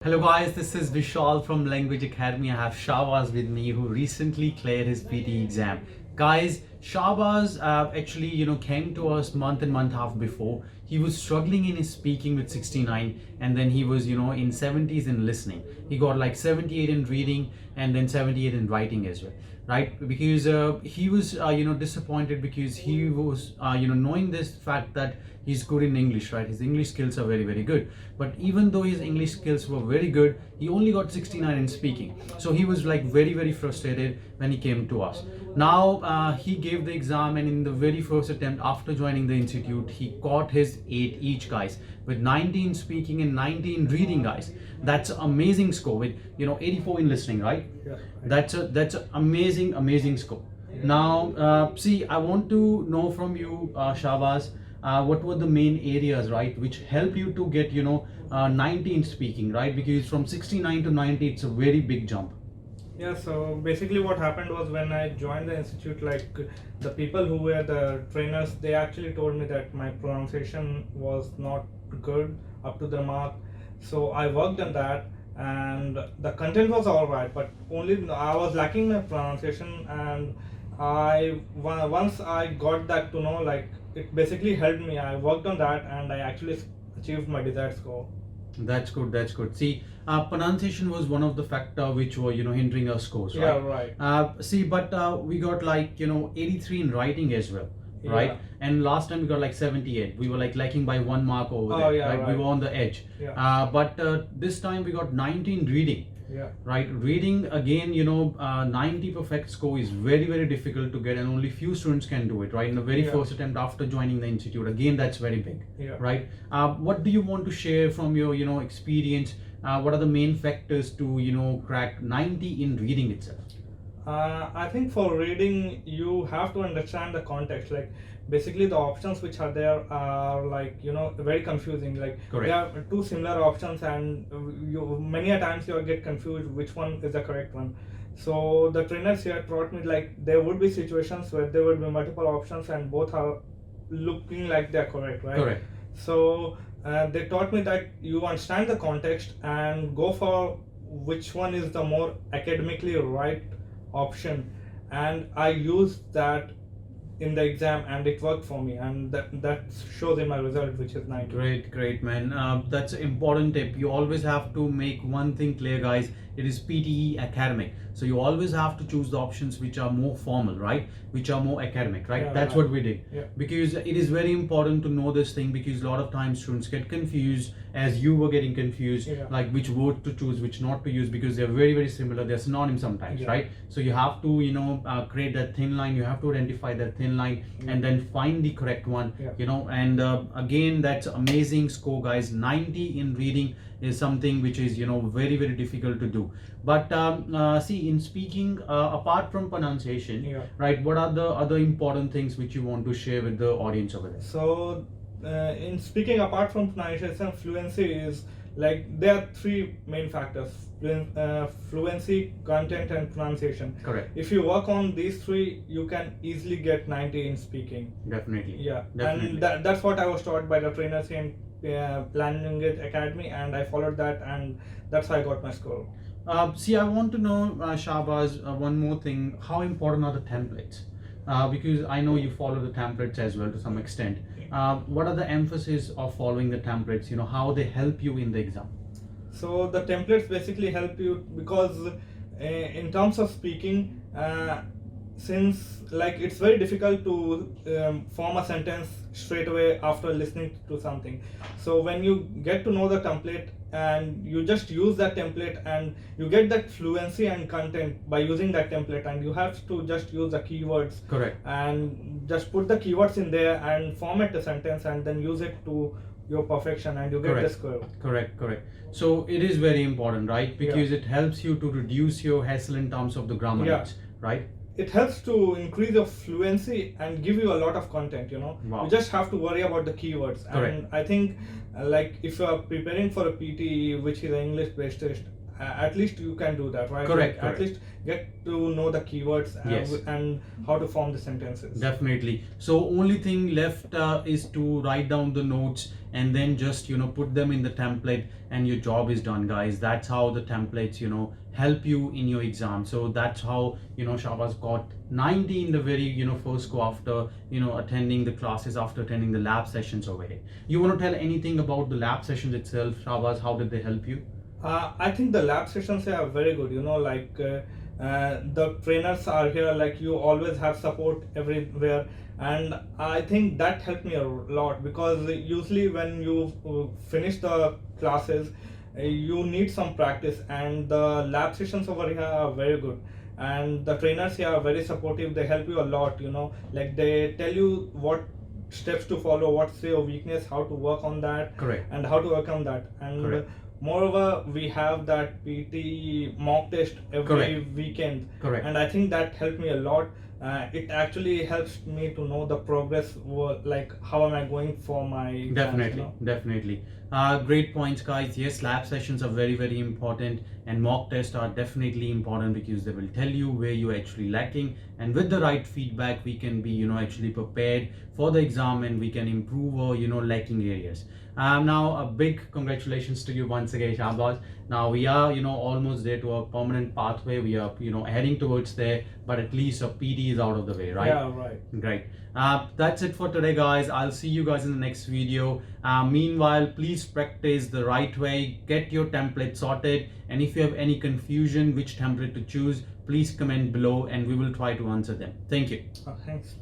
Hello guys, this is Vishal from Language Academy. I have Sahbaz with me who recently cleared his PTE exam. Guys, Sahbaz actually came to us month and half before. He was struggling in his speaking with 69 and then he was in 70s in listening. He got like 78 in reading and then 78 in writing as well, right? Because he was disappointed because he was knowing this fact that he's good in English, right? His English skills are very good, but even though his English skills were very good, he only got 69 in speaking. So he was like very frustrated when he came to us. Now he gave the exam, and in the very first attempt after joining the institute, he got his 8 each, guys, with 19 speaking and 19 reading, guys. That's amazing score with 84 in listening, right? Yeah. That's an amazing score. Now see, I want to know from you, Sahbaz, what were the main areas, right, which help you to get 90 in speaking, right? Because from 69 to 90, it's a very big jump. Yeah, so basically what happened was when I joined the institute, like the people who were the trainers, they actually told me that my pronunciation was not good up to the mark. So I worked on that, and the content was alright, but only I was lacking my pronunciation. And once I got that to know, like, it basically helped me. I worked on that and I actually achieved my desired score. That's good. See, pronunciation was one of the factor which were hindering our scores, right? Yeah, right. See, but we got like 83 in writing as well, right? Yeah. And last time we got like 78. We were like lacking by 1 mark over there, yeah, right? We right. were on the edge. Yeah. But this time we got 19 reading. Yeah. Right, reading again, 90 perfect score is very difficult to get, and only few students can do it, right? In the very first attempt after joining the institute. Again, that's very big, right? What do you want to share from your experience? What are the main factors to crack 90 in reading itself? I think for reading, you have to understand the context. Like, basically the options which are there are like very confusing. Like, Correct. there are two similar options, and many a times you'll get confused which one is the correct one. So the trainers here taught me, like, there would be situations where there would be multiple options and both are looking like they're correct, right? Correct. So they taught me that you understand the context and go for which one is the more academically right option, and I used that in the exam and it worked for me, and that shows in my result, which is 90. Great man. That's an important tip. You always have to make one thing clear, guys. It is PTE academic, so you always have to choose the options which are more formal, right, which are more academic, right? Yeah, that's right. what we did. Because it is very important to know this thing, because a lot of times students get confused, as you were getting confused, like which word to choose, which not to use, because they're very similar, they're synonyms sometimes, right? So you have to create that thin line. You have to identify that thin line and then find the correct one. And again, that's amazing score, guys. 90 in reading is something which is very difficult to do. But see, in speaking, apart from pronunciation, right, what are the other important things which you want to share with the audience over there? So in speaking, apart from pronunciation, fluency is like, there are three main factors: fluency, content, and pronunciation. Correct. If you work on these three, you can easily get 90 in speaking. Definitely. And that's what I was taught by the trainers in Language Academy, and I followed that, and that's how I got my score. See, I want to know, Sahbaz, one more thing. How important are the templates? Because I know you follow the templates as well to some extent. What are the emphasis of following the templates? How they help you in the exam? So the templates basically help you because in terms of speaking, since like it's very difficult to form a sentence straight away after listening to something. So when you get to know the template and you just use that template, and you get that fluency and content by using that template, and you have to just use the keywords. Correct. And just put the keywords in there and format the sentence and then use it to your perfection, and you get the score. Correct. So it is very important, right? Because it helps you to reduce your hassle in terms of the grammar notes, right? It helps to increase your fluency and give you a lot of content. Wow. You just have to worry about the keywords. Correct. And I think like if you are preparing for a PTE, which is an English based test, at least you can do that, right? Correct, Like, correct. at least get to know the keywords Yes. and how to form the sentences. Definitely. So only thing left is to write down the notes and then just put them in the template, and your job is done, guys. That's how the templates help you in your exam. So that's how Sahbaz got 90 in the very first go after attending the classes, after attending the lab sessions over here. You want to tell anything about the lab sessions itself, Sahbaz? How did they help you? I think the lab sessions are very good. Like the trainers are here. Like, you always have support everywhere, and I think that helped me a lot, because usually when you finish the classes, you need some practice, and the lab sessions over here are very good. And the trainers here are very supportive. They help you a lot. Like, they tell you what steps to follow, what's your weakness, how to work on that, Correct. and how to overcome that. And Correct. moreover, we have that PTE mock test every Correct. weekend. Correct. And I think that helped me a lot. It actually helps me to know the progress, like how am I going for my exams, Definitely, definitely. Great points, guys. Yes, lab sessions are very, very important, and mock tests are definitely important because they will tell you where you're actually lacking, and with the right feedback, we can be actually prepared for the exam, and we can improve our lacking areas. Now a big congratulations to you once again, Sahbaz. Now we are almost there to a permanent pathway. We are heading towards there, but at least a PT is out of the way, right? Yeah, right. Great. That's it for today, guys. I'll see you guys in the next video. Meanwhile, please practice the right way, get your template sorted, and if you have any confusion which template to choose, please comment below and we will try to answer them. Thank you. Thanks.